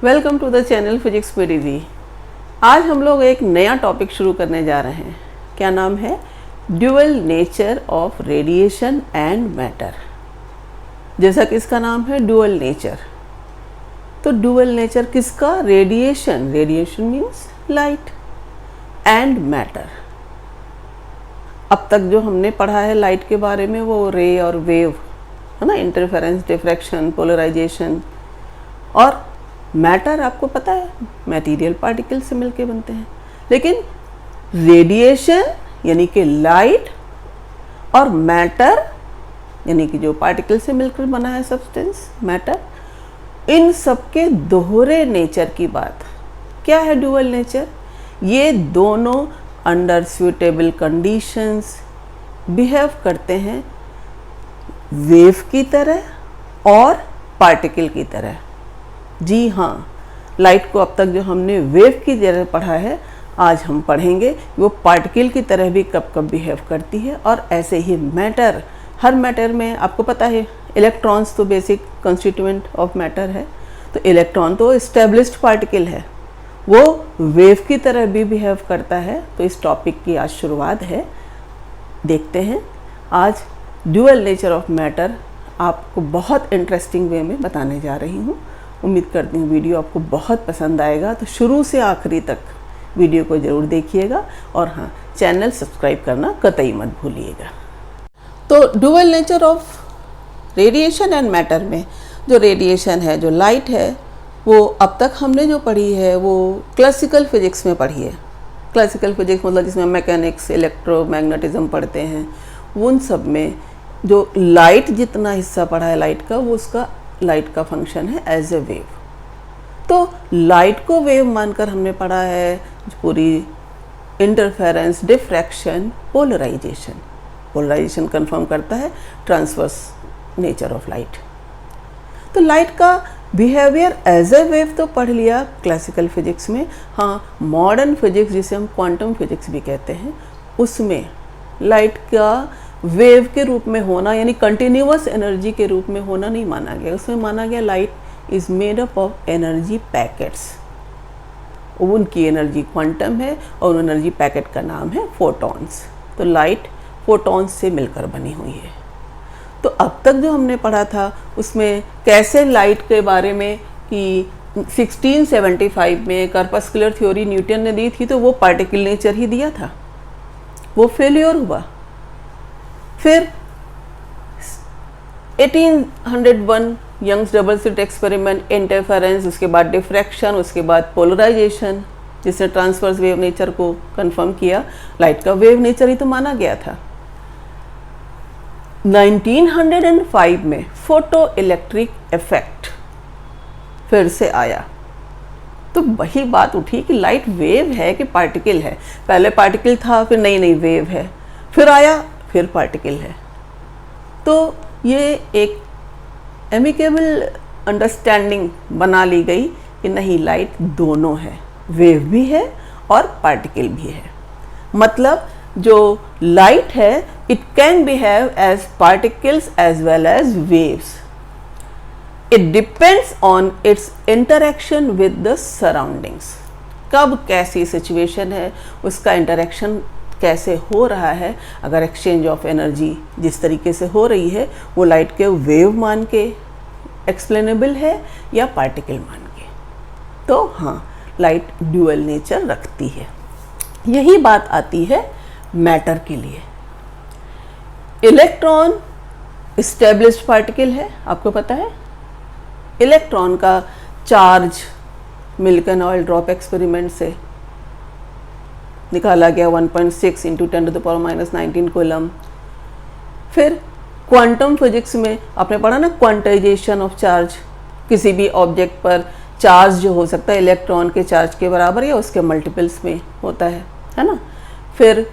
Welcome to the channel physics with easy. आज हम लोग एक नया टॉपिक शुरू करने जा रहे हैं। क्या नाम है? Dual nature of radiation and matter. जैसा कि इसका नाम है ड्यूअल नेचर, तो ड्यूअल नेचर किसका? Radiation. Radiation means light and matter. अब तक जो हमने पढ़ा है लाइट के बारे में वो रे और वेव है ना, इंटरफेरेंस, डिफ्रैक्शन, पोलराइजेशन। और मैटर आपको पता है मटेरियल पार्टिकल से मिलके बनते हैं। लेकिन रेडिएशन यानी कि लाइट और मैटर यानी कि जो पार्टिकल से मिलकर बना है सब्सटेंस मैटर, इन सबके दोहरे नेचर की बात। क्या है ड्यूअल नेचर? ये दोनों अंडर सुइटेबल कंडीशंस बिहेव करते हैं वेव की तरह और पार्टिकल की तरह। जी हाँ, लाइट को अब तक जो हमने वेव की तरह पढ़ा है, आज हम पढ़ेंगे वो पार्टिकल की तरह भी कब कब बिहेव करती है। और ऐसे ही मैटर, हर मैटर में आपको पता है इलेक्ट्रॉन्स तो बेसिक कंस्टिट्यूएंट ऑफ मैटर है, तो इलेक्ट्रॉन तो एस्टेब्लिश्ड पार्टिकल है, वो वेव की तरह भी बिहेव करता है। तो इस टॉपिक की आज शुरुआत है, देखते हैं। आज ड्यूअल नेचर ऑफ मैटर आपको बहुत इंटरेस्टिंग वे में बताने जा रही हूँ। उम्मीद करती हूँ वीडियो आपको बहुत पसंद आएगा, तो शुरू से आखिरी तक वीडियो को ज़रूर देखिएगा। और हाँ, चैनल सब्सक्राइब करना कतई मत भूलिएगा। तो dual nature of radiation and matter में जो रेडिएशन है, जो लाइट है, वो अब तक हमने जो पढ़ी है वो क्लासिकल फिजिक्स में पढ़ी है। क्लासिकल फिजिक्स मतलब जिसमें मैकेनिक्स, इलेक्ट्रोमैग्नेटिज्म पढ़ते हैं, उन सब में जो लाइट जितना हिस्सा पढ़ा है लाइट का, वो उसका लाइट का फंक्शन है एज ए वेव। तो लाइट को वेव मानकर हमने पढ़ा है पूरी interference, diffraction, polarization. Polarization confirm करता है ट्रांसवर्स नेचर ऑफ लाइट। तो लाइट का बिहेवियर एज ए वेव तो पढ़ लिया क्लासिकल फिजिक्स में। हाँ, मॉडर्न फिजिक्स जिसे हम क्वांटम फिजिक्स भी कहते हैं, उसमें लाइट का वेव के रूप में होना यानी कंटिन्यूअस एनर्जी के रूप में होना नहीं माना गया। उसमें माना गया light is made up of energy packets. उनकी एनर्जी क्वांटम है और उन एनर्जी पैकेट का नाम है फोटॉन्स। तो लाइट फोटॉन्स से मिलकर बनी हुई है। तो अब तक जो हमने पढ़ा था उसमें कैसे लाइट के बारे में कि 1675 में कर्पस्कुलर थ्योरी न्यूटन ने दी थी, तो वो पार्टिकल नेचर ही दिया था, वो फेल्योर हुआ। फिर 1801 Young's double slit experiment, interference, उसके बाद डिफ्रैक्शन, उसके बाद पोलराइजेशन, जिसने ट्रांसवर्स वेव नेचर को कंफर्म किया। लाइट का वेव नेचर ही तो माना गया था। 1905 में फोटो इलेक्ट्रिक इफेक्ट फिर से आया, तो वही बात उठी कि लाइट वेव है कि पार्टिकल है। पहले पार्टिकल था, फिर नहीं वेव है, फिर आया, फिर पार्टिकल है। तो ये एक एमिकेबल अंडरस्टैंडिंग बना ली गई कि नहीं, लाइट दोनों है, वेव भी है और पार्टिकल भी है। मतलब जो लाइट है it can behave as particles as well as waves. It depends on its interaction with the surroundings. कब कैसी सिचुएशन है, उसका इंटरेक्शन कैसे हो रहा है। अगर एक्सचेंज ऑफ एनर्जी जिस तरीके से हो रही है, वो लाइट के वेव मान के एक्सप्लेनेबल है या पार्टिकल मान के। तो हाँ, लाइट ड्यूअल नेचर रखती है। यही बात आती है मैटर के लिए। इलेक्ट्रॉन एस्टेब्लिश्ड पार्टिकल है, आपको पता है। इलेक्ट्रॉन का charge Milton oil drop experiment से निकाला गया 1.6 इंटू 10⁻⁻19 कूलम। फिर क्वांटम फिजिक्स में आपने पढ़ा ना, क्वांटाइजेशन ऑफ चार्ज। किसी भी ऑब्जेक्ट पर चार्ज जो हो सकता है इलेक्ट्रॉन के चार्ज के बराबर या उसके मल्टीपल्स में होता है ना। फिर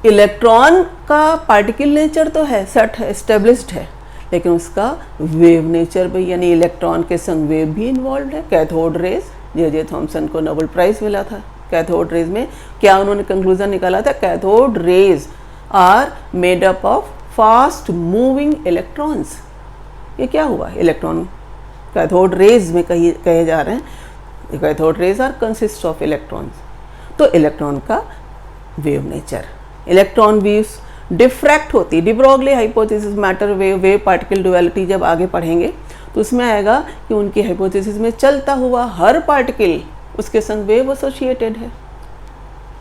इलेक्ट्रॉन का पार्टिकल नेचर तो है, सेट है, एस्टेब्लिश्ड है, लेकिन उसका वेव नेचर भी, यानी इलेक्ट्रॉन के संग वेव भी इन्वॉल्व है। कैथोड रेज, जे थॉमसन को नोबेल प्राइज मिला था कैथोड रेज में। क्या उन्होंने कंक्लूजन निकाला था? Cathode rays are made up of fast moving electrons. ये क्या हुआ? इलेक्ट्रॉन कैथोड रेज में कहे जा रहे हैं cathode rays are consist of electrons. तो इलेक्ट्रॉन का wave nature, electron waves diffract होती है। De Broglie hypothesis, matter wave, wave particle duality जब आगे पढ़ेंगे तो उसमें आएगा कि उनकी हाइपोथेसिस में चलता हुआ हर पार्टिकल उसके संग वेव एसोसिएटेड है।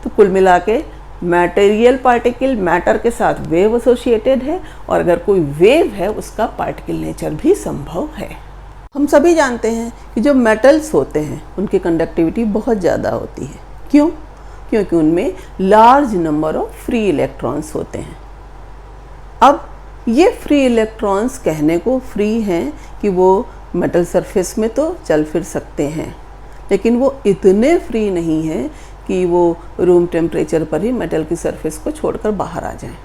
तो कुल मिला के मैटेरियल पार्टिकल मैटर के साथ वेव एसोसिएटेड है, और अगर कोई वेव है उसका पार्टिकल नेचर भी संभव है। हम सभी जानते हैं कि जो मेटल्स होते हैं उनकी कंडक्टिविटी बहुत ज़्यादा होती है। क्यों? क्योंकि उनमें large number of free electrons होते हैं। अब ये फ्री इलेक्ट्रॉन्स कहने को फ्री हैं कि वो मेटल सरफेस में तो चल फिर सकते हैं, लेकिन वो इतने फ्री नहीं हैं कि वो रूम टेम्परेचर पर ही मेटल की सरफेस को छोड़कर बाहर आ जाएं।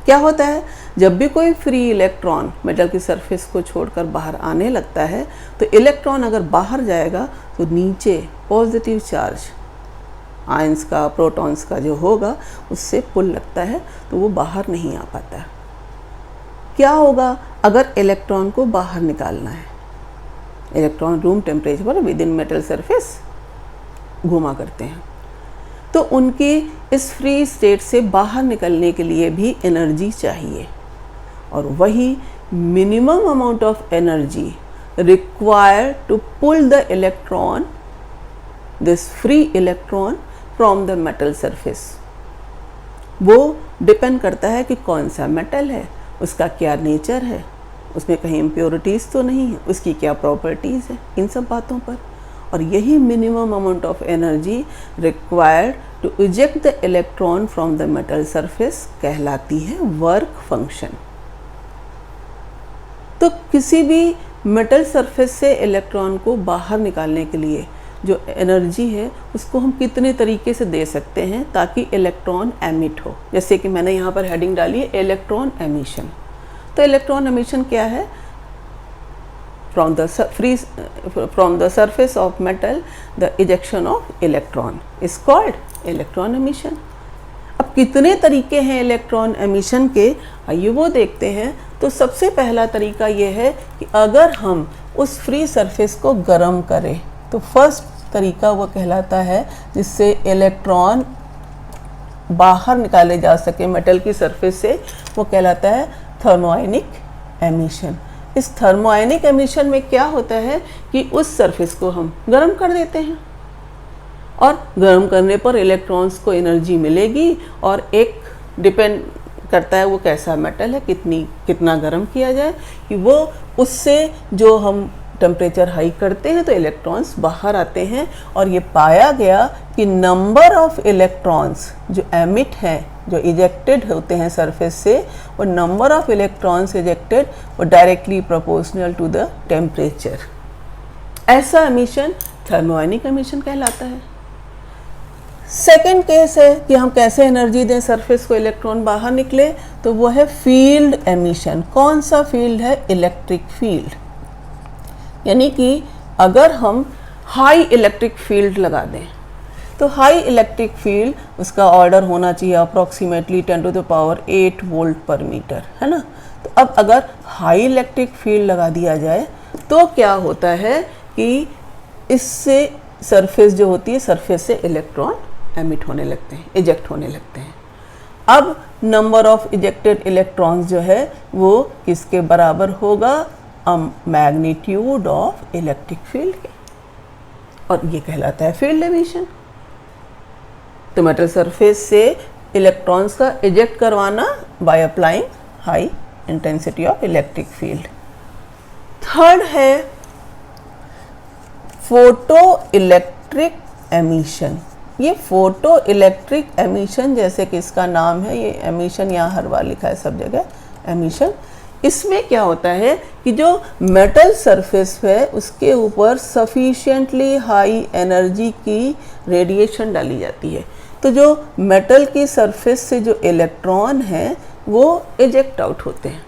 क्या होता है, जब भी कोई फ्री इलेक्ट्रॉन मेटल की सरफेस को छोड़कर बाहर आने लगता है तो इलेक्ट्रॉन अगर बाहर जाएगा तो नीचे पॉजिटिव चार्ज आयंस का, प्रोटॉन्स का जो होगा उससे पुल लगता है, तो वो बाहर नहीं आ पाता। क्या होगा अगर इलेक्ट्रॉन को बाहर निकालना है? इलेक्ट्रॉन रूम टेम्परेचर पर विद इन मेटल सरफेस घूमा करते हैं, तो उनकी इस फ्री स्टेट से बाहर निकलने के लिए भी एनर्जी चाहिए, और वही minimum amount of energy required to pull the electron, this free electron from the metal surface. वो डिपेंड करता है कि कौन सा मेटल है, उसका क्या नेचर है, उसमें कहीं इम्प्योरिटीज़ तो नहीं है, उसकी क्या प्रॉपर्टीज़ है, इन सब बातों पर। और यही minimum amount of energy required to eject the electron from the metal surface कहलाती है वर्क फंक्शन। तो किसी भी मेटल सरफेस से इलेक्ट्रॉन को बाहर निकालने के लिए जो एनर्जी है उसको हम कितने तरीके से दे सकते हैं ताकि इलेक्ट्रॉन एमिट हो। जैसे कि मैंने यहाँ पर हेडिंग डाली है इलेक्ट्रॉन एमिशन। तो इलेक्ट्रॉन एमिशन क्या है? From the surface of metal the ejection of electron is called electron emission. अब कितने तरीके हैं इलेक्ट्रॉन एमिशन के, आइए वो देखते हैं। तो सबसे पहला तरीका ये है कि अगर हम उस फ्री सरफेस को गर्म करें तो फर्स्ट तरीका वो कहलाता है जिससे इलेक्ट्रॉन बाहर निकाले जा सके मेटल की सरफेस से, वो कहलाता है थर्मोआयनिक एमिशन। इस थर्मोआयनिक एमिशन में क्या होता है कि उस सरफेस को हम गर्म कर देते हैं, और गर्म करने पर इलेक्ट्रॉन्स को एनर्जी मिलेगी, और एक डिपेंड करता है वो कैसा मेटल है, कितना गर्म किया जाए, कि वो उससे जो हम टेम्परेचर हाई करते हैं तो इलेक्ट्रॉन्स बाहर आते हैं। और ये पाया गया कि नंबर ऑफ इलेक्ट्रॉन्स जो एमिट हैं, जो इजेक्टेड होते हैं सरफेस से, वो नंबर ऑफ इलेक्ट्रॉन्स इजेक्टेड वो directly proportional to the temperature. ऐसा एमिशन थर्मोआयनिक एमिशन कहलाता है। सेकेंड केस है कि हम कैसे एनर्जी दें सरफेस को इलेक्ट्रॉन बाहर निकले, तो वो है फील्ड एमिशन। कौन सा फील्ड है? Electric field. यानी कि अगर हम हाई इलेक्ट्रिक फील्ड लगा दें तो हाई इलेक्ट्रिक फील्ड उसका ऑर्डर होना चाहिए अप्रॉक्सीमेटली 10⁸ वोल्ट पर मीटर, है ना। तो अब अगर हाई इलेक्ट्रिक फील्ड लगा दिया जाए तो क्या होता है कि इससे सरफेस जो होती है, सरफेस से इलेक्ट्रॉन एमिट होने लगते हैं, इजेक्ट होने लगते हैं। अब नंबर ऑफ इजेक्टेड इलेक्ट्रॉन्स जो है वो किसके बराबर होगा? मैग्नीट्यूड ऑफ इलेक्ट्रिक फील्ड के, और ये कहलाता है फील्ड एमिशन। तो मेटल सरफेस से इलेक्ट्रॉन्स का इजेक्ट करवाना by applying high intensity of electric field. Third है फोटो इलेक्ट्रिक एमिशन। ये फोटो इलेक्ट्रिक एमिशन, जैसे कि इसका नाम है, ये एमिशन यहाँ हर बार लिखा है सब जगह एमिशन। इसमें क्या होता है कि जो मेटल सरफेस है उसके ऊपर सफिशिएंटली हाई एनर्जी की रेडिएशन डाली जाती है, तो जो मेटल की सरफेस से जो इलेक्ट्रॉन हैं वो इजेक्ट आउट होते हैं।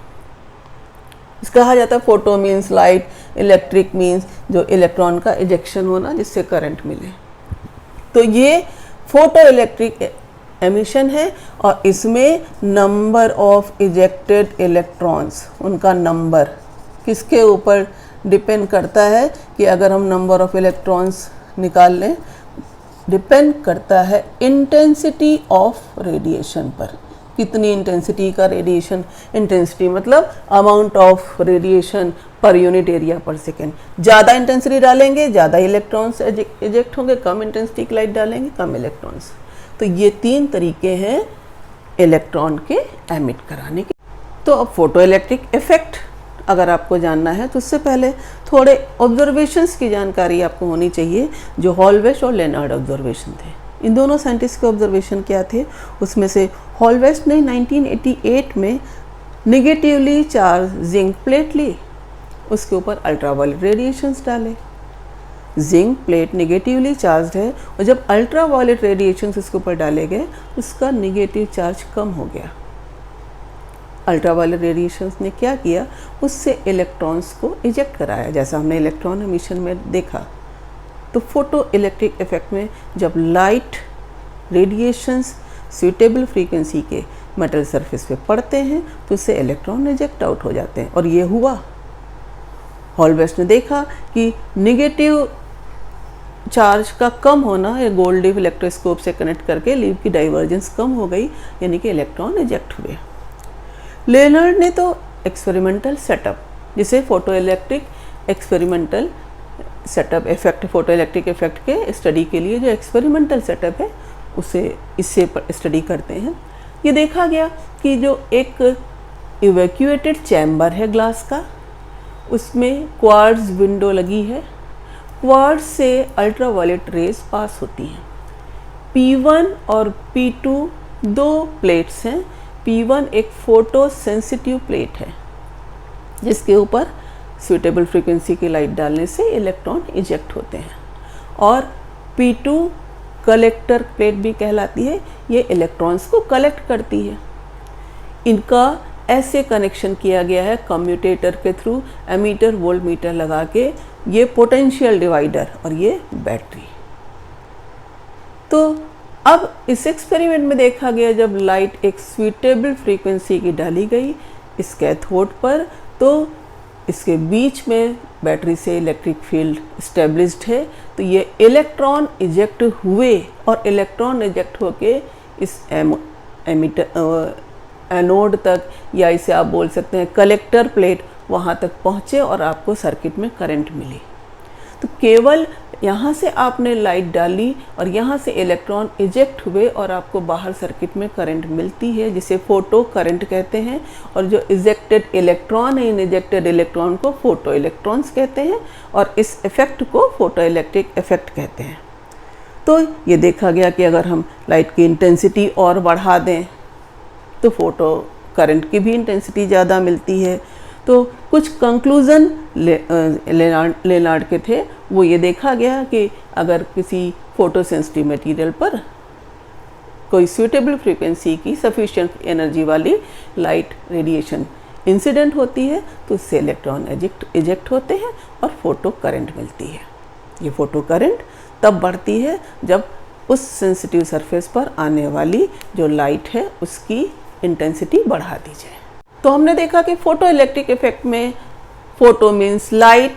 इसका कहा जाता है photo means light, electric means जो इलेक्ट्रॉन का इजेक्शन होना जिससे करंट मिले। तो ये फोटो इलेक्ट्रिक एमिशन है, और इसमें नंबर ऑफ इजेक्टेड इलेक्ट्रॉन्स, उनका नंबर किसके ऊपर डिपेंड करता है कि अगर हम नंबर ऑफ इलेक्ट्रॉन्स निकाल लें, डिपेंड करता है इंटेंसिटी ऑफ रेडिएशन पर। कितनी इंटेंसिटी का रेडिएशन, इंटेंसिटी मतलब amount of radiation per unit area पर सेकेंड। ज़्यादा इंटेंसिटी डालेंगे ज़्यादा इलेक्ट्रॉन्स इजेक्ट होंगे, कम इंटेंसिटी की लाइट डालेंगे कम इलेक्ट्रॉन्स। तो ये 3 तरीके हैं इलेक्ट्रॉन के एमिट कराने के। तो अब फोटो इलेक्ट्रिक इफेक्ट अगर आपको जानना है तो उससे पहले थोड़े ऑब्जर्वेशंस की जानकारी आपको होनी चाहिए, जो हॉलवेस्ट और लेनार्ड ऑब्जर्वेशन थे। इन दोनों साइंटिस्ट के ऑब्जर्वेशन क्या थे, उसमें से हॉलवेस्ट ने 1988 में निगेटिवली चार्ज जिंक प्लेट ली, उसके ऊपर अल्ट्रावायलेट रेडिएशंस डाले। जिंक प्लेट निगेटिवली चार्ज है और जब अल्ट्रावायलेट रेडिएशंस उसके ऊपर डाले गए उसका निगेटिव चार्ज कम हो गया। अल्ट्रावायलेट रेडिएशंस ने क्या किया, उससे इलेक्ट्रॉन्स को इजेक्ट कराया, जैसा हमने इलेक्ट्रॉन एमिशन में देखा। तो फोटो इलेक्ट्रिक इफेक्ट में जब लाइट रेडिएशंस सूटेबल फ्रीक्वेंसी के मेटल सरफेस पे पड़ते हैं तो उससे इलेक्ट्रॉन इजेक्ट आउट हो जाते हैं, और ये हुआ। हॉलवेस्ट ने देखा कि निगेटिव चार्ज का कम होना, या गोल्ड लीफ इलेक्ट्रोस्कोप से कनेक्ट करके लीफ की डाइवर्जेंस कम हो गई, यानी कि इलेक्ट्रॉन इजेक्ट हुए। लेनर्ड ने तो एक्सपेरिमेंटल सेटअप, जिसे photo electric experimental setup effect, photo electric effect के स्टडी के लिए जो एक्सपेरिमेंटल सेटअप है उसे इससे स्टडी करते हैं। ये देखा गया कि जो एक इवैक्यूएटेड चैम्बर है ग्लास का, उसमें क्वार्ट्ज विंडो लगी है, क्वार्ट्ज से अल्ट्रावायलेट रेज पास होती हैं। P1 और P2 दो प्लेट्स हैं। P1 एक फोटो सेंसिटिव प्लेट है जिसके ऊपर सूटेबल फ्रीक्वेंसी की लाइट डालने से इलेक्ट्रॉन इजेक्ट होते हैं, और P2 कलेक्टर प्लेट भी कहलाती है, ये इलेक्ट्रॉन्स को कलेक्ट करती है। इनका ऐसे कनेक्शन किया गया है कम्यूटेटर के थ्रू, एमीटर वोल्ट मीटर लगा के, ये पोटेंशियल डिवाइडर और ये बैटरी। तो अब इस एक्सपेरिमेंट में देखा गया, जब लाइट एक सूटेबल फ्रीक्वेंसी की डाली गई इस कैथोड पर, तो इसके बीच में बैटरी से इलेक्ट्रिक फील्ड स्टेब्लिश्ड है, तो ये इलेक्ट्रॉन इजेक्ट हुए, और इलेक्ट्रॉन इजेक्ट होके इस एमीटर एनोड तक, या इसे आप बोल सकते हैं कलेक्टर प्लेट, वहाँ तक पहुँचे और आपको सर्किट में करंट मिली। तो केवल यहाँ से आपने लाइट डाली और यहाँ से इलेक्ट्रॉन इजेक्ट हुए और आपको बाहर सर्किट में करंट मिलती है, जिसे फोटो करंट कहते हैं। और जो इजेक्टेड इलेक्ट्रॉन है, इन इजेक्टेड इलेक्ट्रॉन को फोटो इलेक्ट्रॉन्स कहते हैं, और इस इफेक्ट को फोटो इलेक्ट्रिक इफेक्ट कहते हैं। तो ये देखा गया कि अगर हम लाइट की इंटेंसिटी और बढ़ा दें तो फोटो करंट की भी इंटेंसिटी ज़्यादा मिलती है। तो कुछ कंक्लूज़न लेनार्ड के थे, वो ये देखा गया कि अगर किसी फोटो सेंसिटिव मटेरियल पर कोई सूटेबल फ्रीक्वेंसी की सफिशिएंट एनर्जी वाली लाइट रेडिएशन इंसिडेंट होती है तो उससे इलेक्ट्रॉन इजेक्ट होते हैं और फोटो करंट मिलती है। ये फोटो करंट तब बढ़ती है जब उस सेंसिटिव सरफेस पर आने वाली जो लाइट है उसकी इंटेंसिटी बढ़ा दी जाए। तो हमने देखा कि फोटो इलेक्ट्रिक इफेक्ट में फोटो मीन्स लाइट,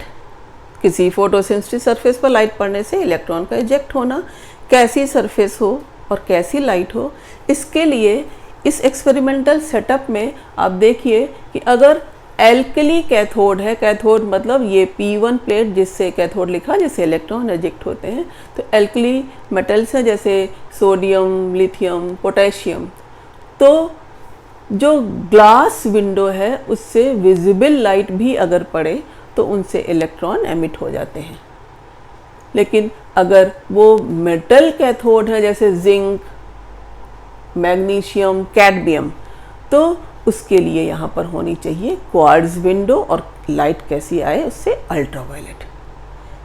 किसी फोटो सेंसिटिव सरफेस पर लाइट पड़ने से इलेक्ट्रॉन का इजेक्ट होना। कैसी सरफेस हो और कैसी लाइट हो, इसके लिए इस एक्सपेरिमेंटल सेटअप में आप देखिए कि अगर एल्कली कैथोड है, कैथोड मतलब ये P1 प्लेट जिससे कैथोड लिखा, जिससे इलेक्ट्रॉन इजेक्ट होते हैं, तो एल्कली मेटल्स हैं जैसे सोडियम, लिथियम, पोटेशियम, तो जो ग्लास विंडो है उससे विजिबल लाइट भी अगर पड़े तो उनसे इलेक्ट्रॉन एमिट हो जाते हैं। लेकिन अगर वो मेटल कैथोड है जैसे जिंक, मैग्नीशियम, कैडमियम, तो उसके लिए यहाँ पर होनी चाहिए क्वार्ट्ज विंडो, और लाइट कैसी आए उससे अल्ट्रावायलेट।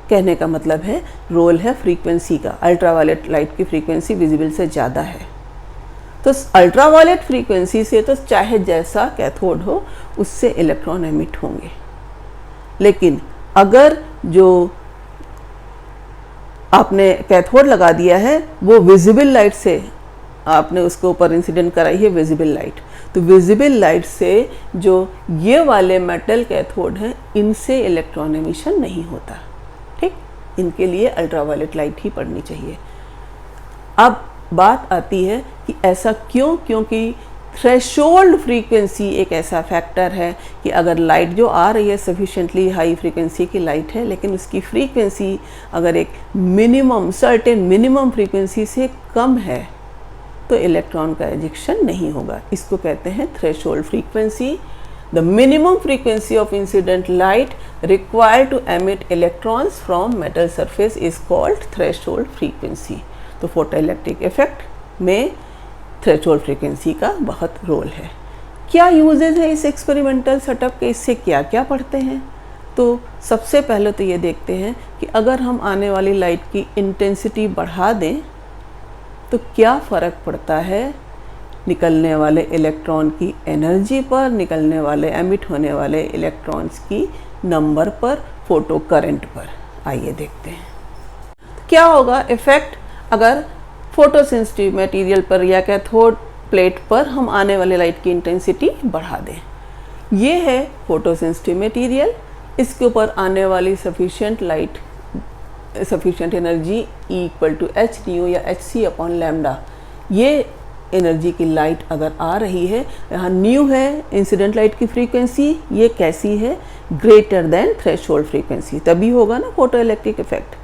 कहने का मतलब है रोल है फ्रीक्वेंसी का, अल्ट्रावायलेट लाइट की फ्रीक्वेंसी विजिबल से ज़्यादा है, तो अल्ट्रावायलेट फ्रीक्वेंसी से तो चाहे जैसा कैथोड हो उससे इलेक्ट्रॉन एमिट होंगे। लेकिन अगर जो आपने कैथोड लगा दिया है वो विजिबल लाइट से आपने उसके ऊपर इंसिडेंट कराई है विजिबल लाइट, तो विजिबल लाइट से जो ये वाले मेटल कैथोड हैं इनसे इलेक्ट्रॉन एमिशन नहीं होता, ठीक। इनके लिए अल्ट्रावायलेट लाइट ही पड़नी चाहिए। अब बात आती है कि ऐसा क्यों, क्योंकि थ्रेशोल्ड फ्रीक्वेंसी एक ऐसा फैक्टर है कि अगर लाइट जो आ रही है सफिशेंटली हाई फ्रीक्वेंसी की लाइट है, लेकिन उसकी फ्रीक्वेंसी अगर एक मिनिमम सर्टेन मिनिमम फ्रीक्वेंसी से कम है तो इलेक्ट्रॉन का एजेक्शन नहीं होगा। इसको कहते हैं threshold frequency. The minimum frequency of incident light required to emit electrons from metal surface is called threshold frequency. तो फोटोइलेक्ट्रिक इफेक्ट में थ्रेशोल्ड फ्रीक्वेंसी का बहुत रोल है। क्या यूजेज है इस एक्सपेरिमेंटल सेटअप के, इससे क्या क्या पढ़ते हैं? तो सबसे पहले तो ये देखते हैं कि अगर हम आने वाली लाइट की इंटेंसिटी बढ़ा दें तो क्या फ़र्क पड़ता है निकलने वाले इलेक्ट्रॉन की एनर्जी पर, निकलने वाले एमिट होने वाले इलेक्ट्रॉन्स की नंबर पर, फोटो करंट पर। आइए देखते हैं क्या होगा इफ़ेक्ट अगर फोटोसेंसिटिव मटेरियल पर या कैथोड प्लेट पर हम आने वाले लाइट की इंटेंसिटी बढ़ा दें। ये है फोटोसेंसिटिव मटेरियल, इसके ऊपर आने वाली sufficient light, sufficient energy E equal to H nu या एच सी अपॉन लैम्डा। ये एनर्जी की लाइट अगर आ रही है, यहाँ न्यू है इंसिडेंट लाइट की फ्रीक्वेंसी, ये कैसी है, ग्रेटर देन थ्रेशोल्ड फ्रीक्वेंसी, तभी होगा ना फोटो इलेक्ट्रिक इफेक्ट।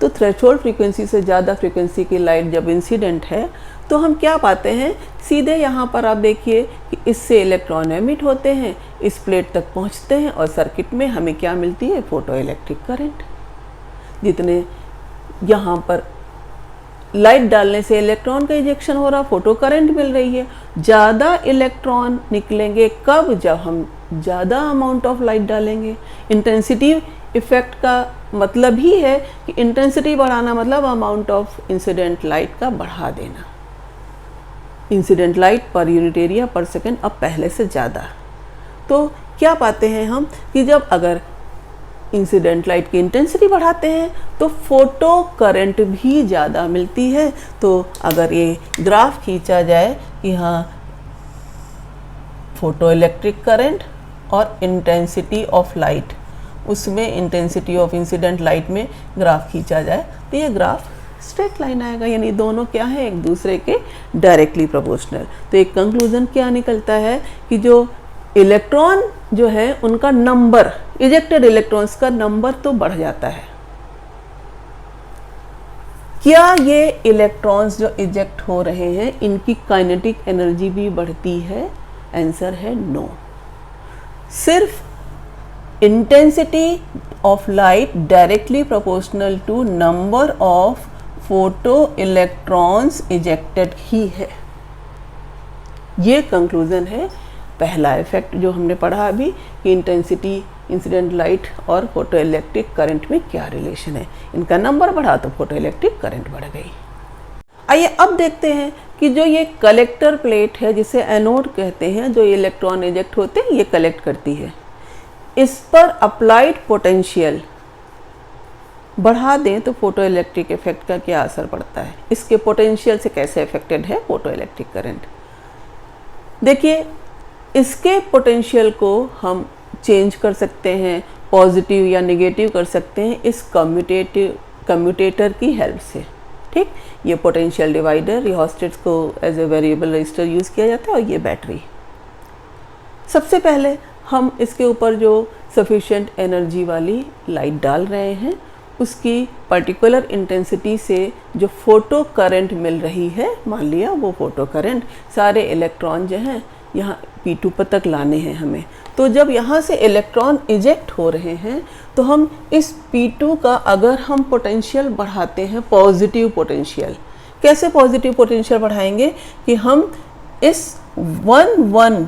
तो थ्रेशोल्ड फ्रीक्वेंसी से ज़्यादा फ्रीक्वेंसी की लाइट जब इंसिडेंट है तो हम क्या पाते हैं, सीधे यहाँ पर आप देखिए कि इससे इलेक्ट्रॉन एमिट होते हैं, इस प्लेट तक पहुँचते हैं और सर्किट में हमें क्या मिलती है, फोटो इलेक्ट्रिक करंट। जितने यहाँ पर लाइट डालने से इलेक्ट्रॉन का इजेक्शन हो रहा, फोटो करंट मिल रही है। ज़्यादा इलेक्ट्रॉन निकलेंगे कब, जब हम ज़्यादा अमाउंट ऑफ लाइट डालेंगे। इंटेंसिटी इफेक्ट का मतलब ही है कि इंटेंसिटी बढ़ाना मतलब अमाउंट ऑफ इंसिडेंट लाइट का बढ़ा देना। Incident light per unit area पर सेकेंड अब पहले से ज़्यादा। तो क्या पाते हैं हम कि जब अगर इंसिडेंट लाइट की इंटेंसिटी बढ़ाते हैं तो फोटो करंट भी ज़्यादा मिलती है। तो अगर ये ग्राफ खींचा जाए कि हाँ फोटो इलेक्ट्रिक करंट और इंटेंसिटी ऑफ लाइट, उसमें इंटेंसिटी ऑफ इंसिडेंट लाइट में ग्राफ खींचा जाए तो ये ग्राफ स्ट्रेट लाइन आएगा, यानी दोनों क्या है, एक दूसरे के डायरेक्टली प्रोपोर्शनल। तो एक कंक्लूजन क्या निकलता है कि जो इलेक्ट्रॉन जो है उनका नंबर, इजेक्टेड इलेक्ट्रॉन्स का नंबर तो बढ़ जाता है। क्या ये इलेक्ट्रॉन्स जो इजेक्ट हो रहे हैं इनकी काइनेटिक एनर्जी भी बढ़ती है? आंसर है नो। सिर्फ intensity of light directly proportional to number of photo electrons ejected ही है। ये कंक्लूजन है पहला इफेक्ट जो हमने पढ़ा अभी कि इंटेंसिटी इंसिडेंट लाइट और फोटो इलेक्ट्रिक करंट में क्या रिलेशन है। इनका नंबर बढ़ा तो फोटो इलेक्ट्रिक करंट बढ़ गई। आइए अब देखते हैं कि जो ये कलेक्टर प्लेट है जिसे एनोड कहते हैं, जो इलेक्ट्रॉन इजेक्ट होते हैं ये कलेक्ट करती है, इस पर अप्लाइड पोटेंशियल बढ़ा दें तो फोटो इलेक्ट्रिक इफेक्ट का क्या असर पड़ता है, इसके पोटेंशियल से कैसे अफेक्टेड है फोटो इलेक्ट्रिक करंट। देखिए इसके पोटेंशियल को हम चेंज कर सकते हैं, पॉजिटिव या नेगेटिव कर सकते हैं इस कम्यूटेटर की हेल्प से। ठीक, ये पोटेंशियल डिवाइडर, रिहोस्टेट्स को as a variable resistor use किया जाता है और ये बैटरी। सबसे पहले हम इसके ऊपर जो सफिशिएंट एनर्जी वाली लाइट डाल रहे हैं उसकी पर्टिकुलर इंटेंसिटी से जो फोटो करंट मिल रही है, मान लिया वो फोटो करंट सारे इलेक्ट्रॉन जो हैं यहाँ P2 पर तक लाने हैं हमें। तो जब यहाँ से इलेक्ट्रॉन इजेक्ट हो रहे हैं तो हम इस P2 का अगर हम पोटेंशियल बढ़ाते हैं, पॉजिटिव पोटेंशियल, कैसे पॉजिटिव पोटेंशियल बढ़ाएंगे कि हम इस 1-1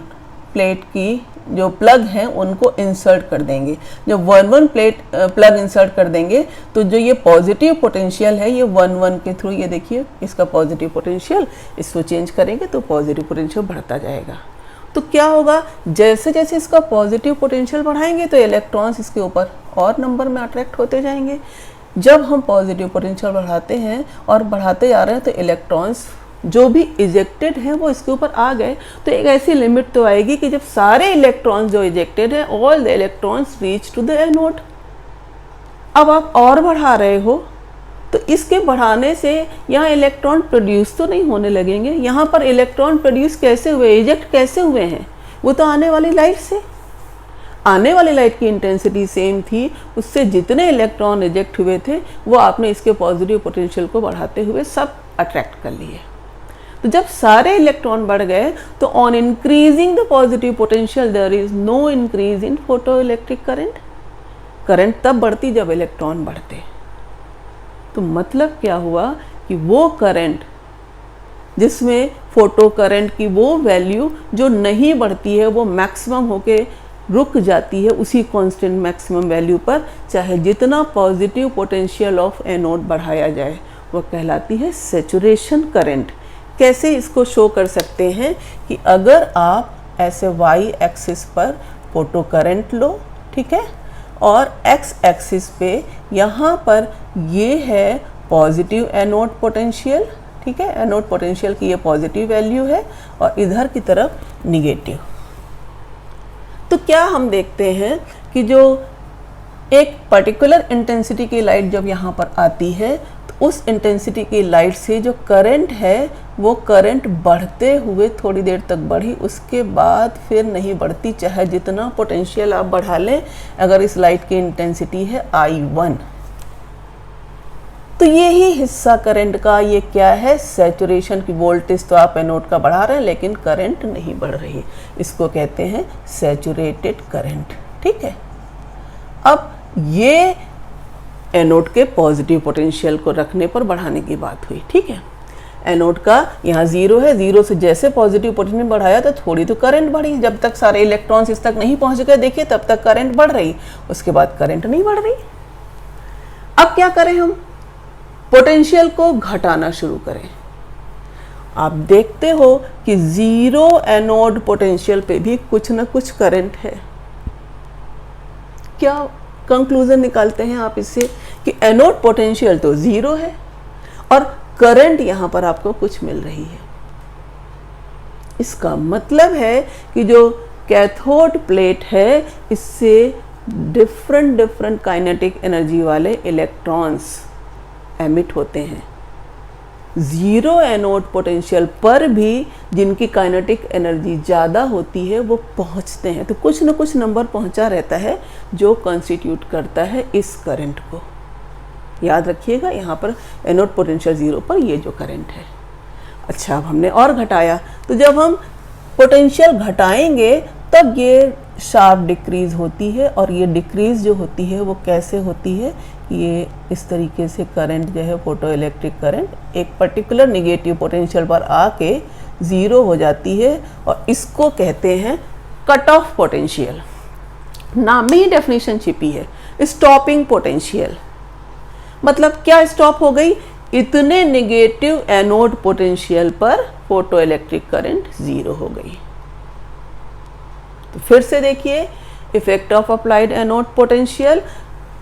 प्लेट की जो प्लग हैं उनको इंसर्ट कर देंगे। जब 1-1 प्लेट प्लग इंसर्ट कर देंगे तो जो ये पॉजिटिव पोटेंशियल है ये 1-1 के थ्रू, ये देखिए इसका पॉजिटिव पोटेंशियल, इसको चेंज करेंगे तो पॉजिटिव पोटेंशियल बढ़ता जाएगा। तो क्या होगा, जैसे जैसे इसका पॉजिटिव पोटेंशियल बढ़ाएंगे तो इलेक्ट्रॉन्स इसके ऊपर और नंबर में अट्रैक्ट होते जाएंगे। जब हम पॉजिटिव पोटेंशियल बढ़ाते हैं और बढ़ाते जा रहे हैं तो इलेक्ट्रॉन्स जो भी इजेक्टेड है वो इसके ऊपर आ गए, तो एक ऐसी लिमिट तो आएगी कि जब सारे इलेक्ट्रॉन्स जो इजेक्टेड है, all the electrons reach to the anode. अब आप और बढ़ा रहे हो तो इसके बढ़ाने से यहाँ इलेक्ट्रॉन प्रोड्यूस तो नहीं होने लगेंगे। यहाँ पर इलेक्ट्रॉन प्रोड्यूस कैसे हुए, इजेक्ट कैसे हुए हैं, वो तो आने वाली लाइट से। आने वाली लाइट की इंटेंसिटी सेम थी, उससे जितने इलेक्ट्रॉन इजेक्ट हुए थे वो आपने इसके पॉजिटिव पोटेंशियल को बढ़ाते हुए सब अट्रैक्ट कर लिए। तो जब सारे इलेक्ट्रॉन बढ़ गए तो on increasing the positive potential there is no increase in photo electric current. Current तब बढ़ती जब इलेक्ट्रॉन बढ़ते। तो मतलब क्या हुआ कि वो करंट जिसमें फोटो करंट की वो वैल्यू जो नहीं बढ़ती है, वो मैक्सिमम होके रुक जाती है उसी कांस्टेंट मैक्सिमम वैल्यू पर, चाहे जितना पॉजिटिव पोटेंशियल ऑफ एनोड बढ़ाया जाए, वो कहलाती है सैचुरेशन करंट। कैसे इसको शो कर सकते हैं कि अगर आप ऐसे वाई एक्सिस पर फोटो करंट लो, ठीक है, और एक्स एक्सिस पे यहाँ पर ये है पॉजिटिव एनोड पोटेंशियल, ठीक है, एनोड पोटेंशियल की ये पॉजिटिव वैल्यू है और इधर की तरफ निगेटिव। तो क्या हम देखते हैं कि जो एक पर्टिकुलर इंटेंसिटी की लाइट जब यहाँ पर आती है तो उस इंटेंसिटी की लाइट से जो करंट है वो करंट बढ़ते हुए थोड़ी देर तक बढ़ी, उसके बाद फिर नहीं बढ़ती, चाहे जितना पोटेंशियल आप बढ़ा लें। अगर इस लाइट की इंटेंसिटी है I1, तो ये ही हिस्सा करंट का ये क्या है, सैचुरेशन की वोल्टेज तो आप एनोड का बढ़ा रहे हैं लेकिन करंट नहीं बढ़ रही, इसको कहते हैं सैचुरेटेड करंट, ठीक है। अब ये एनोड के पॉजिटिव पोटेंशियल को रखने पर बढ़ाने की बात हुई, ठीक है। एनोड का यहाँ 0 है, 0 से जैसे पॉजिटिव पोटेंशियल बढ़ाया तो थोड़ी तो करंट बढ़ी, जब तक सारे इलेक्ट्रॉन्स इस तक नहीं पहुंच गए देखिए तब तक करंट बढ़ रही, उसके बाद करंट नहीं बढ़ रही। अब क्या करें, हम पोटेंशियल को घटाना शुरू करें। आप देखते हो कि 0 एनोड पोटेंशियल पे भी कुछ ना कुछ करंट है। क्या कंक्लूजन निकालते हैं आप इससे कि एनोड पोटेंशियल तो 0 है और करंट यहां पर आपको कुछ मिल रही है। इसका मतलब है कि जो कैथोड प्लेट है इससे डिफरेंट काइनेटिक एनर्जी वाले इलेक्ट्रॉन्स एमिट होते हैं। 0 एनोड पोटेंशियल पर भी जिनकी काइनेटिक एनर्जी ज़्यादा होती है वो पहुंचते हैं, तो कुछ न कुछ नंबर पहुंचा रहता है जो कॉन्स्टिट्यूट करता है इस करंट को। याद रखिएगा यहाँ पर एनोड पोटेंशियल 0 पर ये जो करंट है। अच्छा, अब हमने और घटाया, तो जब हम पोटेंशियल घटाएंगे तब ये शार्प डिक्रीज होती है, और ये डिक्रीज जो होती है वो कैसे होती है, ये इस तरीके से करंट जो है फोटो इलेक्ट्रिक करंट एक पर्टिकुलर निगेटिव पोटेंशियल पर आके 0 हो जाती है, और इसको कहते हैं कट ऑफ पोटेंशियल। नाम में ही डेफिनेशन छिपी है, स्टॉपिंग पोटेंशियल। मतलब क्या स्टॉप हो गई, इतने नेगेटिव एनोड पोटेंशियल पर फोटो इलेक्ट्रिक करंट 0 हो गई। तो फिर से देखिए effect of applied anode potential,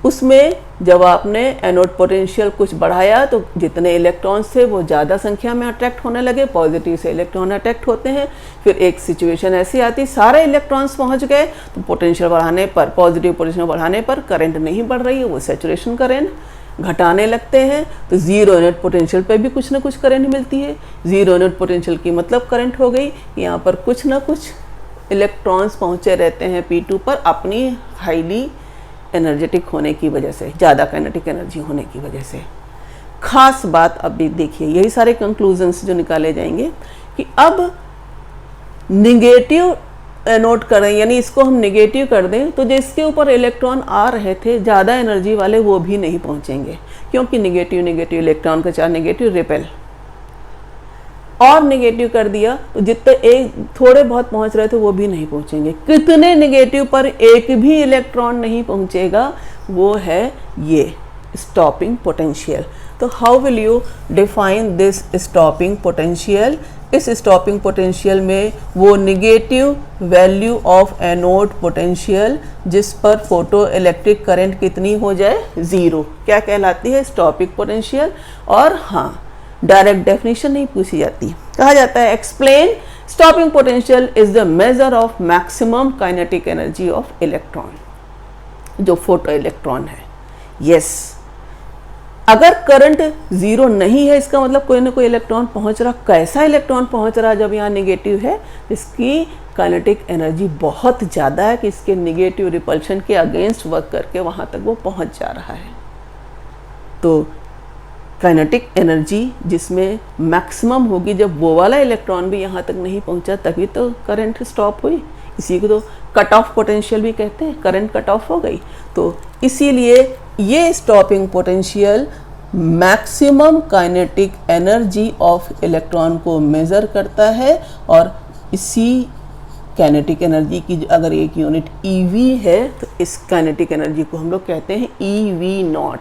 उसमें जब आपने एनोड पोटेंशियल कुछ बढ़ाया तो जितने इलेक्ट्रॉन्स थे वो ज़्यादा संख्या में अट्रैक्ट होने लगे, पॉजिटिव से इलेक्ट्रॉन अट्रैक्ट होते हैं। फिर एक सिचुएशन ऐसी आती, सारे इलेक्ट्रॉन्स पहुंच गए तो पोटेंशियल बढ़ाने पर, पॉजिटिव पोटेंशियल बढ़ाने पर करंट नहीं बढ़ रही है, वो सैचुरेशन करंट। घटाने लगते हैं तो 0 एनोड पोटेंशियल पर भी कुछ ना कुछ करंट मिलती है। 0 एनोड पोटेंशियल की मतलब करंट हो गई, यहाँ पर कुछ ना कुछ इलेक्ट्रॉन्स पहुँचे रहते हैं P2 पर अपनी हाईली एनर्जेटिक होने की वजह से, ज़्यादा काइनेटिक एनर्जी होने की वजह से। खास बात अब भी देखिए, यही सारे कंक्लूजन्स जो निकाले जाएंगे कि अब निगेटिव एनोड करें, यानी इसको हम निगेटिव कर दें तो जिसके ऊपर इलेक्ट्रॉन आ रहे थे ज़्यादा एनर्जी वाले वो भी नहीं पहुंचेंगे, क्योंकि निगेटिव इलेक्ट्रॉन का चार्ज नेगेटिव रिपेल, और नेगेटिव कर दिया तो जितने एक थोड़े बहुत पहुंच रहे थे वो भी नहीं पहुंचेंगे। कितने नेगेटिव पर एक भी इलेक्ट्रॉन नहीं पहुंचेगा, वो है ये स्टॉपिंग पोटेंशियल। तो how will you define this stopping potential? इस स्टॉपिंग पोटेंशियल में वो negative value of anode potential जिस पर फोटो इलेक्ट्रिक करंट कितनी हो जाए 0, क्या कहलाती है? Stopping potential. और हाँ, डायरेक्ट डेफिनेशन नहीं पूछी जाती। कहा जाता है explain stopping potential is the measure of maximum kinetic energy of electron, जो फोटो इलेक्ट्रॉन है। यस, अगर करंट जीरो नहीं है इसका मतलब कोई ना कोई इलेक्ट्रॉन पहुंच रहा। कैसा इलेक्ट्रॉन पहुंच रहा जब यहाँ नेगेटिव है? इसकी काइनेटिक एनर्जी बहुत ज़्यादा है कि इसके नेगेटिव रिपल्शन के अगेंस्ट वर्क करके वहाँ तक वो पहुँच जा रहा है। तो काइनेटिक एनर्जी जिसमें मैक्सिमम होगी, जब वो वाला इलेक्ट्रॉन भी यहाँ तक नहीं पहुँचा तभी तो करंट स्टॉप हुई। इसी को तो कट ऑफ पोटेंशियल भी कहते हैं, करंट कट ऑफ हो गई। तो इसीलिए ये stopping potential maximum kinetic energy of electron को मेज़र करता है। और इसी काइनेटिक एनर्जी की अगर एक यूनिट EV है तो इस काइनेटिक एनर्जी को हम लोग कहते हैं EV0।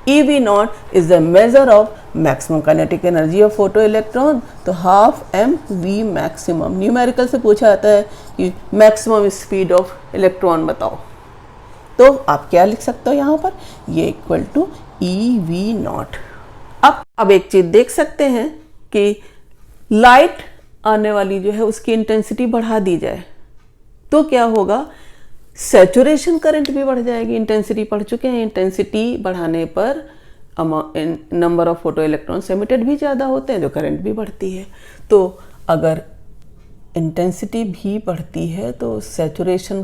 EV0 is the measure of maximum kinetic energy of photo electron. तो हाफ mv मैक्सिमम, न्यूमेरिकल से पूछा जाता है कि मैक्सिमम स्पीड ऑफ इलेक्ट्रॉन बताओ, तो आप क्या लिख सकते हो यहाँ पर? ये इक्वल टू EV0। अब एक चीज देख सकते हैं कि लाइट आने वाली जो है उसकी इंटेंसिटी बढ़ा दी जाए तो क्या होगा? सैचुरेशन करंट भी बढ़ जाएगी। इंटेंसिटी पढ़ चुके हैं, इंटेंसिटी बढ़ाने पर number of photo electrons emitted भी ज़्यादा होते हैं, जो करंट भी बढ़ती है। तो अगर इंटेंसिटी भी बढ़ती है तो सैचुरेशन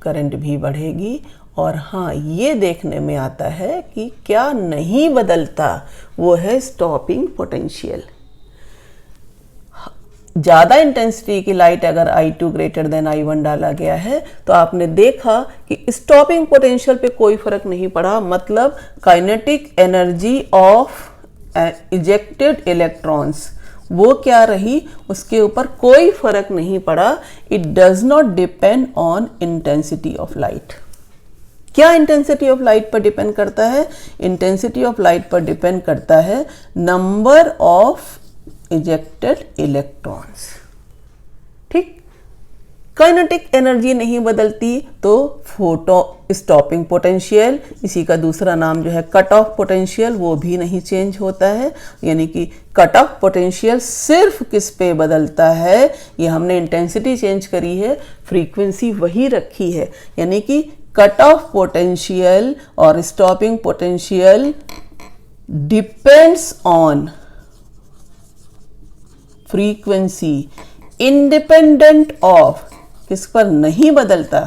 करंट भी बढ़ेगी। और हाँ, ये देखने में आता है कि क्या नहीं बदलता, वो है स्टॉपिंग पोटेंशियल। ज़्यादा इंटेंसिटी की लाइट अगर I2 ग्रेटर देन I1 डाला गया है तो आपने देखा कि स्टॉपिंग पोटेंशियल पे कोई फर्क नहीं पड़ा। मतलब kinetic energy of ejected electrons वो क्या रही, उसके ऊपर कोई फर्क नहीं पड़ा। It does not depend on intensity of light. क्या इंटेंसिटी ऑफ लाइट पर डिपेंड करता है? इंटेंसिटी ऑफ लाइट पर डिपेंड करता है नंबर ऑफ इजेक्टेड इलेक्ट्रॉन्स। ठीक, काइनेटिक एनर्जी नहीं बदलती तो फोटो स्टॉपिंग पोटेंशियल, इसी का दूसरा नाम जो है कट ऑफ पोटेंशियल, वो भी नहीं चेंज होता है। यानी कि कट ऑफ पोटेंशियल सिर्फ किस पे बदलता है? ये हमने इंटेंसिटी चेंज करी है, फ्रीक्वेंसी वही रखी है। यानी कि कट ऑफ पोटेंशियल और stopping potential depends on frequency, independent of, किस पर नहीं बदलता,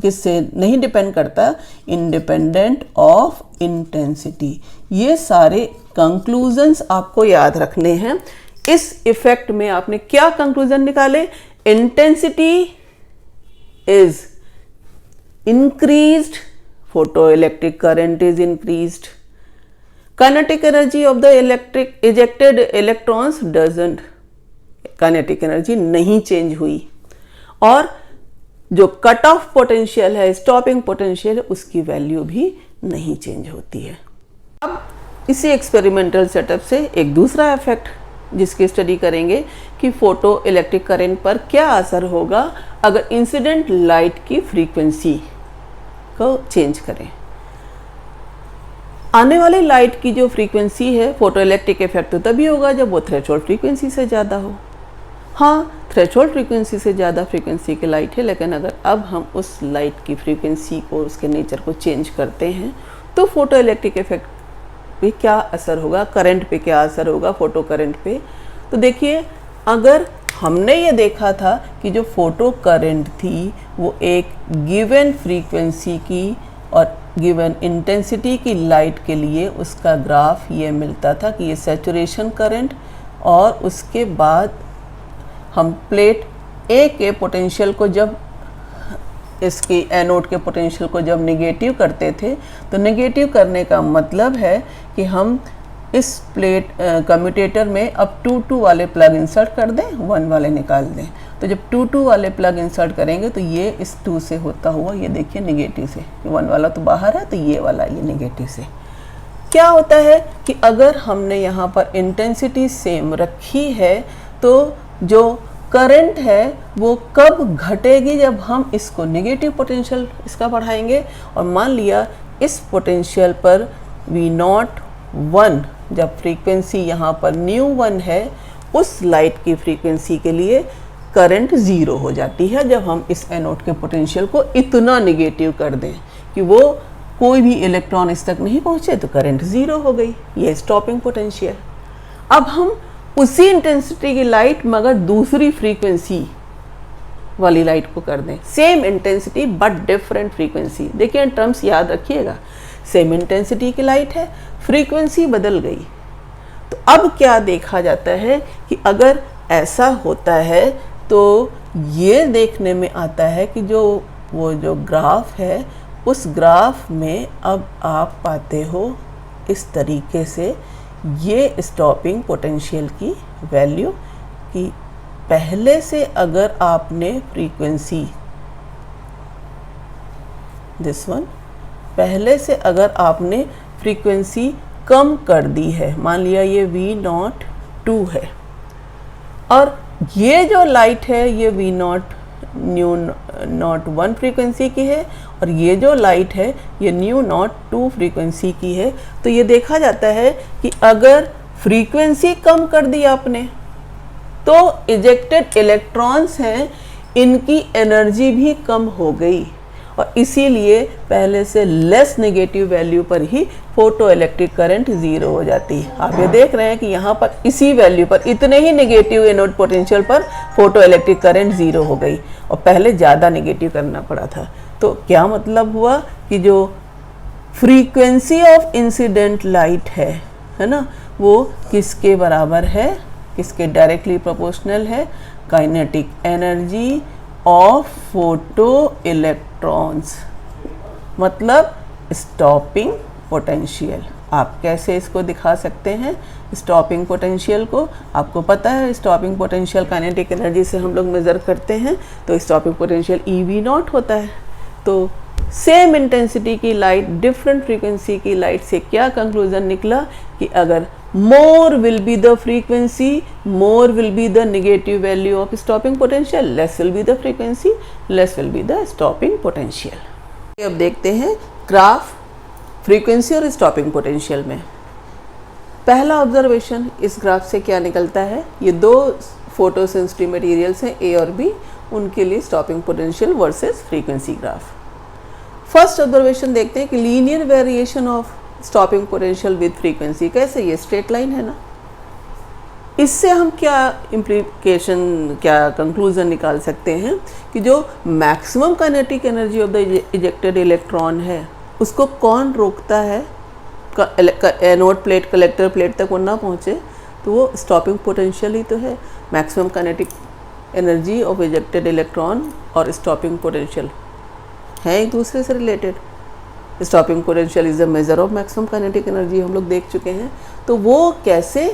किससे नहीं डिपेंड करता? Independent of intensity. ये सारे कंक्लूजन्स आपको याद रखने हैं। इस इफेक्ट में आपने क्या कंक्लूजन निकाले? Intensity is increased, photoelectric current is increased, kinetic energy of the ejected electrons doesn't, kinetic energy नहीं चेंज हुई। और जो कट ऑफ पोटेंशियल है, स्टॉपिंग पोटेंशियल है, उसकी वैल्यू भी नहीं चेंज होती है। अब इसी एक्सपेरिमेंटल सेटअप से एक दूसरा इफेक्ट जिसकी स्टडी करेंगे कि फोटो इलेक्ट्रिक करंट पर क्या असर होगा अगर इंसिडेंट लाइट की फ्रीक्वेंसी को चेंज करें। आने वाली लाइट की जो फ्रीक्वेंसी है, फोटो इलेक्ट्रिक इफेक्ट तो तभी होगा जब वो थ्रेशोल्ड फ्रीक्वेंसी से ज़्यादा हो। हाँ, थ्रेशोल्ड फ्रीक्वेंसी से ज़्यादा फ्रीक्वेंसी की लाइट है, लेकिन अगर अब हम उस लाइट की फ्रीक्वेंसी को, उसके नेचर को चेंज करते हैं तो फोटो इलेक्ट्रिक इफेक्ट पे क्या असर होगा, करंट पे क्या असर होगा, फोटो करंट पे। तो देखिए, अगर हमने ये देखा था कि जो फोटो करंट थी वो एक गिवन फ्रीक्वेंसी की और गिवन इंटेंसिटी की लाइट के लिए उसका ग्राफ ये मिलता था कि ये सैचुरेशन करंट, और उसके बाद हम प्लेट ए के पोटेंशियल को, जब इसकी एनोड के पोटेंशियल को जब नेगेटिव करते थे, तो नेगेटिव करने का मतलब है कि हम इस प्लेट कम्यूटेटर में अब 2-2 वाले प्लग इंसर्ट कर दें, 1 वाले निकाल दें। तो जब 2-2 वाले प्लग इंसर्ट करेंगे तो ये इस 2 से होता हुआ, ये देखिए नेगेटिव से, 1 वाला तो बाहर है तो ये वाला ये नेगेटिव से। क्या होता है कि अगर हमने यहाँ पर इंटेंसिटी सेम रखी है तो जो करंट है वो कब घटेगी? जब हम इसको नेगेटिव पोटेंशियल इसका बढ़ाएंगे। और मान लिया इस पोटेंशियल पर V0 1, जब फ्रीक्वेंसी यहाँ पर ν1 है, उस लाइट की फ्रीक्वेंसी के लिए करंट 0 हो जाती है जब हम इस एनोड के पोटेंशियल को इतना निगेटिव कर दें कि वो कोई भी इलेक्ट्रॉन इस तक नहीं पहुँचे, तो करंट 0 हो गई। ये स्टॉपिंग पोटेंशियल। अब हम उसी इंटेंसिटी की लाइट मगर दूसरी फ्रीक्वेंसी वाली लाइट को कर दें, same intensity but different frequency. देखिए टर्म्स याद रखिएगा, सेम इंटेंसिटी की लाइट है, फ्रीक्वेंसी बदल गई। तो अब क्या देखा जाता है कि अगर ऐसा होता है तो ये देखने में आता है कि वो जो ग्राफ है, उस ग्राफ में अब आप पाते हो इस तरीके से ये स्टॉपिंग पोटेंशियल की वैल्यू, कि पहले से अगर आपने फ्रीक्वेंसी पहले से अगर आपने फ्रीक्वेंसी कम कर दी है, मान लिया ये V02 है, और ये जो लाइट है ये ν01 फ्रीक्वेंसी की है, और ये जो लाइट है ये ν02 फ्रीक्वेंसी की है, तो ये देखा जाता है कि अगर फ्रीक्वेंसी कम कर दी आपने तो इजेक्टेड इलेक्ट्रॉन्स हैं, इनकी एनर्जी भी कम हो गई, और इसीलिए पहले से लेस नेगेटिव वैल्यू पर ही फोटो इलेक्ट्रिक करंट 0 हो जाती है। आप ये देख रहे हैं कि यहाँ पर इसी वैल्यू पर, इतने ही नेगेटिव एनोड पोटेंशियल पर फोटो इलेक्ट्रिक करंट 0 हो गई, और पहले ज़्यादा नेगेटिव करना पड़ा था। तो क्या मतलब हुआ कि जो फ्रीक्वेंसी ऑफ इंसिडेंट लाइट है ना, वो किसके बराबर है, किसके डायरेक्टली प्रोपोर्शनल है, kinetic energy of photo electrons, मतलब स्टॉपिंग पोटेंशियल। आप कैसे इसको दिखा सकते हैं स्टॉपिंग पोटेंशियल को? आपको पता है स्टॉपिंग पोटेंशियल काइनेटिक एनर्जी से हम लोग मेज़र करते हैं, तो स्टॉपिंग पोटेंशियल EV0 होता है। तो सेम इंटेंसिटी की लाइट डिफरेंट फ्रीक्वेंसी की लाइट से क्या कंक्लूजन निकला कि अगर more will be the frequency, more will be the negative value of stopping potential, less will be the frequency, less will be the stopping potential। अब देखते हैं ग्राफ फ्रीक्वेंसी और स्टॉपिंग पोटेंशियल में। पहला ऑब्जर्वेशन इस ग्राफ से क्या निकलता है, ये दो फोटो सेंसिटिव मटेरियल्स हैं A और B, उनके लिए stopping potential versus frequency graph. First observation देखते हैं कि linear variation of stopping potential with frequency. कैसे? ये स्ट्रेट लाइन है ना, इससे हम क्या इम्प्लीकेशन, क्या कंक्लूजन निकाल सकते हैं कि जो maximum kinetic energy of the ejected electron है उसको कौन रोकता है, एनोड प्लेट कलेक्टर प्लेट तक वो ना पहुँचे, तो वो स्टॉपिंग पोटेंशियल ही तो है। Maximum kinetic energy of ejected electron और स्टॉपिंग पोटेंशियल है एक दूसरे से related. Stopping potential is the measure of maximum kinetic energy, हम लोग देख चुके हैं। तो वो कैसे,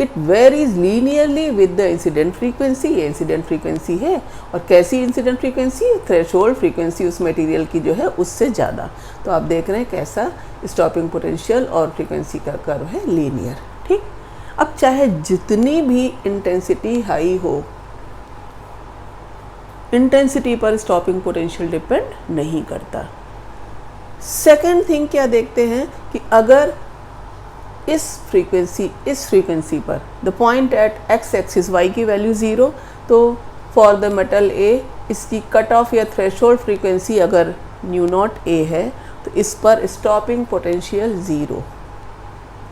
it varies linearly with the incident frequency. ये इंसिडेंट फ्रीक्वेंसी है, और कैसी इंसिडेंट फ्रीक्वेंसी? थ्रेशोल्ड फ्रीक्वेंसी उस मटेरियल की जो है उससे ज़्यादा। तो आप देख रहे हैं कैसा स्टॉपिंग पोटेंशियल और फ्रीक्वेंसी का कर्व है, लीनियर। ठीक, अब चाहे जितनी भी इंटेंसिटी हाई हो, इंटेंसिटी पर स्टॉपिंग पोटेंशियल डिपेंड नहीं करता। सेकेंड थिंग क्या देखते हैं कि अगर इस फ्रीक्वेंसी पर the point at x axis y की वैल्यू 0, तो फॉर द मेटल A इसकी कट ऑफ या थ्रेशोल्ड फ्रीक्वेंसी अगर ν0A है, तो इस पर स्टॉपिंग पोटेंशियल 0।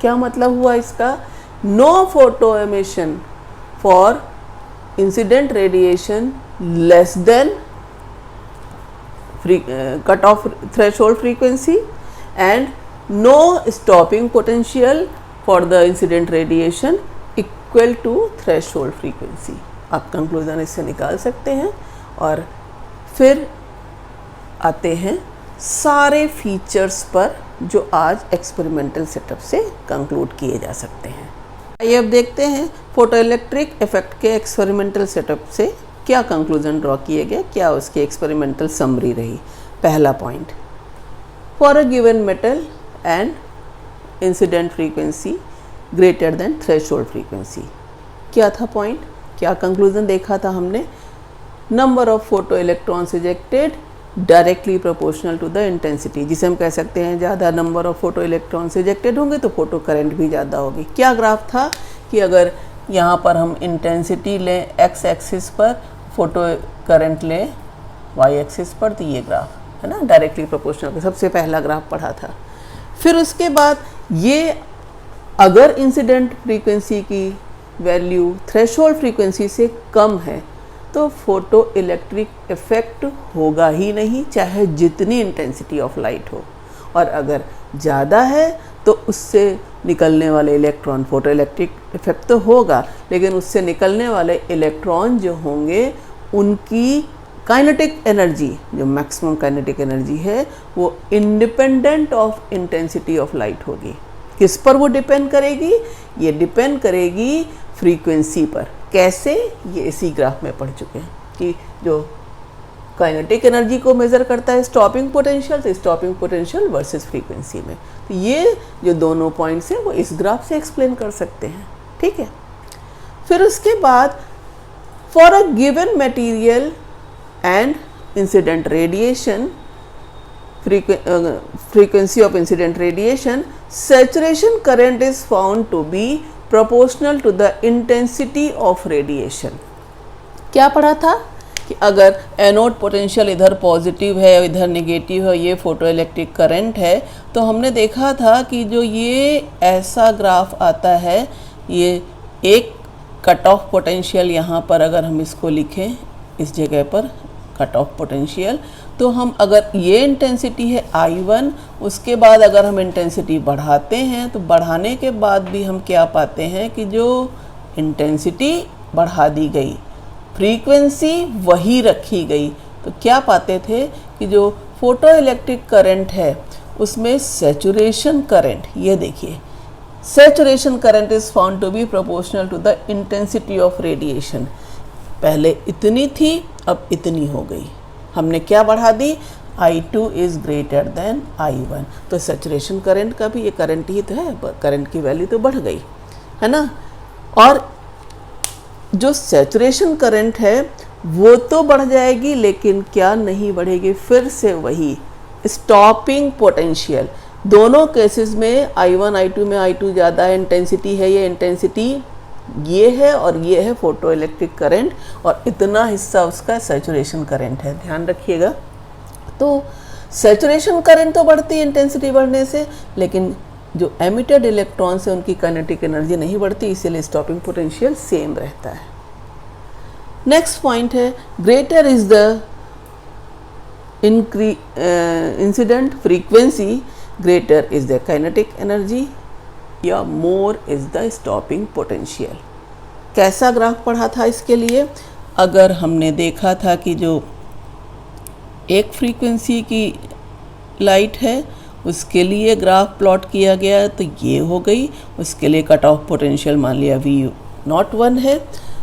क्या मतलब हुआ इसका? No photo emission for incident radiation less than cut off threshold frequency and no stopping potential for the incident radiation equal to threshold frequency। आप कंक्लूजन इससे निकाल सकते हैं। और फिर आते हैं सारे फीचर्स पर जो आज एक्सपेरिमेंटल सेटअप से कंक्लूड किए जा सकते हैं। आइए अब देखते हैं फोटोइलेक्ट्रिक इफेक्ट के एक्सपेरिमेंटल सेटअप से क्या कंक्लूजन ड्रॉ किए गए, क्या उसकी एक्सपेरिमेंटल समरी रही। पहला point, for a given metal and incident frequency greater than threshold frequency. क्या था पॉइंट, क्या कंक्लूजन देखा था हमने? Number of photo electrons ejected directly proportional to the intensity, जिसे हम कह सकते हैं ज़्यादा number of photo electrons ejected होंगे तो फोटो करंट भी ज़्यादा होगी। क्या ग्राफ था कि अगर यहाँ पर हम इंटेंसिटी लें एक्स एक्सिस पर, फोटो करंट लें वाई एक्सिस पर, तो ये ग्राफ है ना डायरेक्टली प्रोपोर्शनल का सबसे पहला ग्राफ पढ़ा था। फिर उसके बाद ये अगर इंसिडेंट फ्रीक्वेंसी की वैल्यू थ्रेशोल्ड फ्रीक्वेंसी से कम है तो फोटो इलेक्ट्रिक इफेक्ट होगा ही नहीं, चाहे जितनी इंटेंसिटी ऑफ लाइट हो। और अगर ज़्यादा है तो उससे निकलने वाले इलेक्ट्रॉन, फोटो इलेक्ट्रिक इफेक्ट तो होगा लेकिन उससे निकलने वाले इलेक्ट्रॉन जो होंगे उनकी काइनेटिक एनर्जी, जो मैक्सिमम काइनेटिक एनर्जी है, वो independent of intensity of light होगी। किस पर वो डिपेंड करेगी? ये डिपेंड करेगी फ्रीक्वेंसी पर। कैसे? ये इसी ग्राफ में पढ़ चुके हैं कि जो काइनेटिक एनर्जी को मेज़र करता है स्टॉपिंग पोटेंशियल, तो स्टॉपिंग पोटेंशियल वर्सेस फ्रीक्वेंसी में, तो ये जो दोनों पॉइंट्स हैं वो इस ग्राफ से एक्सप्लेन कर सकते हैं। ठीक है। फिर उसके बाद for a given material and incident radiation, frequency of incident radiation, saturation current is found to be proportional to the intensity of radiation। क्या पढ़ा था कि अगर एनोड पोटेंशियल इधर पॉजिटिव है इधर नेगेटिव है, ये फोटो इलेक्ट्रिक करंट है, तो हमने देखा था कि जो ये ऐसा ग्राफ आता है, ये एक कट ऑफ पोटेंशियल, यहाँ पर अगर हम इसको लिखें इस जगह पर कट ऑफ पोटेंशियल, तो हम अगर ये इंटेंसिटी है I1, उसके बाद अगर हम इंटेंसिटी बढ़ाते हैं तो बढ़ाने के बाद भी हम क्या पाते हैं कि जो इंटेंसिटी बढ़ा दी गई, फ्रीक्वेंसी वही रखी गई, तो क्या पाते थे कि जो फोटो इलेक्ट्रिक करंट है उसमें सैचुरेशन करंट, ये देखिए saturation current is found to be proportional to the intensity of radiation. पहले इतनी थी, अब इतनी हो गई। हमने क्या बढ़ा दी? I2 is greater than I1, तो सैचुरेशन करंट का भी ये करंट ही तो है, करंट की वैल्यू तो बढ़ गई है ना। और जो सैचुरेशन करंट है वो तो बढ़ जाएगी, लेकिन क्या नहीं बढ़ेगी? फिर से वही स्टॉपिंग पोटेंशियल। दोनों केसेस में I1 I2 में I2 ज़्यादा इंटेंसिटी है, ये इंटेंसिटी ये है और ये है फोटो इलेक्ट्रिक करंट, और इतना हिस्सा उसका सैचुरेशन करंट है, ध्यान रखिएगा। तो सैचुरेशन करंट तो बढ़ती है इंटेंसिटी बढ़ने से, लेकिन जो एमिटेड इलेक्ट्रॉन्स है उनकी काइनेटिक एनर्जी नहीं बढ़ती, इसीलिए स्टॉपिंग पोटेंशियल सेम रहता है। नेक्स्ट पॉइंट है greater is the incident frequency, greater is the kinetic energy, या more is the stopping potential. कैसा ग्राफ पढ़ा था इसके लिए? अगर हमने देखा था कि जो एक फ्रीक्वेंसी की लाइट है उसके लिए ग्राफ प्लॉट किया गया, तो ये हो गई। उसके लिए कट ऑफ पोटेंशियल मान लिया V01 है,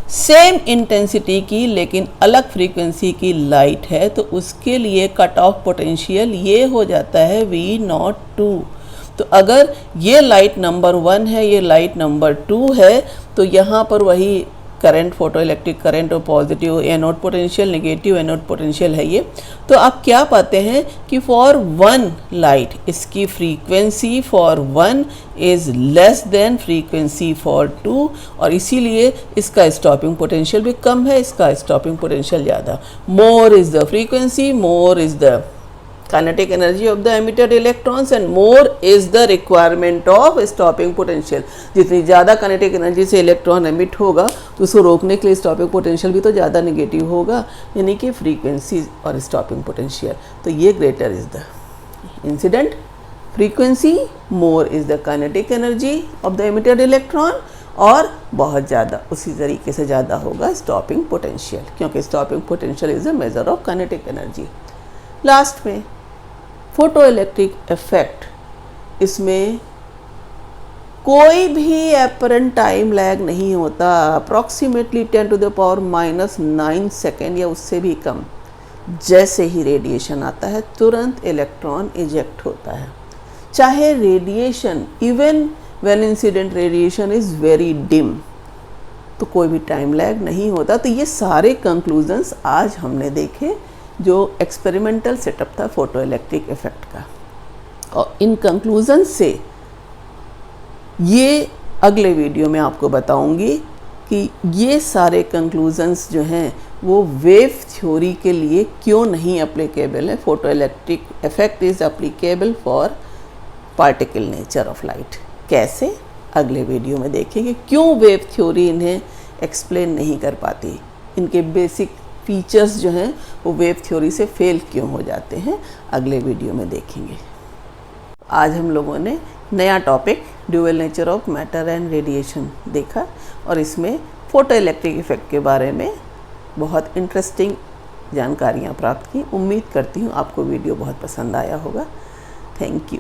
सेम इंटेंसिटी की लेकिन अलग फ्रीक्वेंसी की लाइट है, तो उसके लिए कट ऑफ पोटेंशियल ये हो जाता है V02। तो अगर ये लाइट नंबर 1 है, ये लाइट नंबर 2 है, तो यहाँ पर वही करंट, फोटो इलेक्ट्रिक करंट और positive anode potential, negative anode potential है ये। तो आप क्या पाते हैं कि फॉर 1 लाइट इसकी frequency for 1 is less than frequency for 2, और इसीलिए इसका स्टॉपिंग पोटेंशियल भी कम है, इसका स्टॉपिंग पोटेंशियल ज़्यादा। मोर is the frequency, more is the kinetic energy of the emitted electrons and more is the requirement of stopping potential। जितनी ज़्यादा kinetic energy से इलेक्ट्रॉन एमिट होगा तो उसको रोकने के लिए stopping potential भी तो ज़्यादा नेगेटिव होगा, यानी कि फ्रीक्वेंसी और stopping potential। तो ये greater is the incident frequency, more is the kinetic energy of the emitted electron, और बहुत ज़्यादा उसी तरीके से ज़्यादा होगा stopping potential, क्योंकि stopping potential is a measure of kinetic energy। Last में फोटो इलेक्ट्रिक इफेक्ट, इसमें कोई भी एपरेंट टाइम लैग नहीं होता, approximately 10 to the power -9 second या उससे भी कम। जैसे ही रेडिएशन आता है तुरंत इलेक्ट्रॉन इजेक्ट होता है, चाहे radiation even when incident radiation is very dim, तो कोई भी टाइम लैग नहीं होता। तो ये सारे कंक्लूजन्स आज हमने देखे जो एक्सपेरिमेंटल सेटअप था फोटो इलेक्ट्रिक इफेक्ट का। और इन कंक्लूजन से ये अगले वीडियो में आपको बताऊंगी कि ये सारे कंक्लूजन्स जो हैं वो वेव थ्योरी के लिए क्यों नहीं एप्लीकेबल है। Photo electric effect is applicable for particle nature of light. कैसे, अगले वीडियो में देखेंगे। क्यों वेव थ्योरी इन्हें एक्सप्लेन नहीं कर पाती, इनके बेसिक फीचर्स जो हैं वो वेव थ्योरी से फेल क्यों हो जाते हैं, अगले वीडियो में देखेंगे। आज हम लोगों ने नया topic dual nature of matter and radiation देखा और इसमें फोटो इलेक्ट्रिक इफेक्ट के बारे में बहुत इंटरेस्टिंग जानकारियाँ प्राप्त की। उम्मीद करती हूँ आपको वीडियो बहुत पसंद आया होगा। Thank you.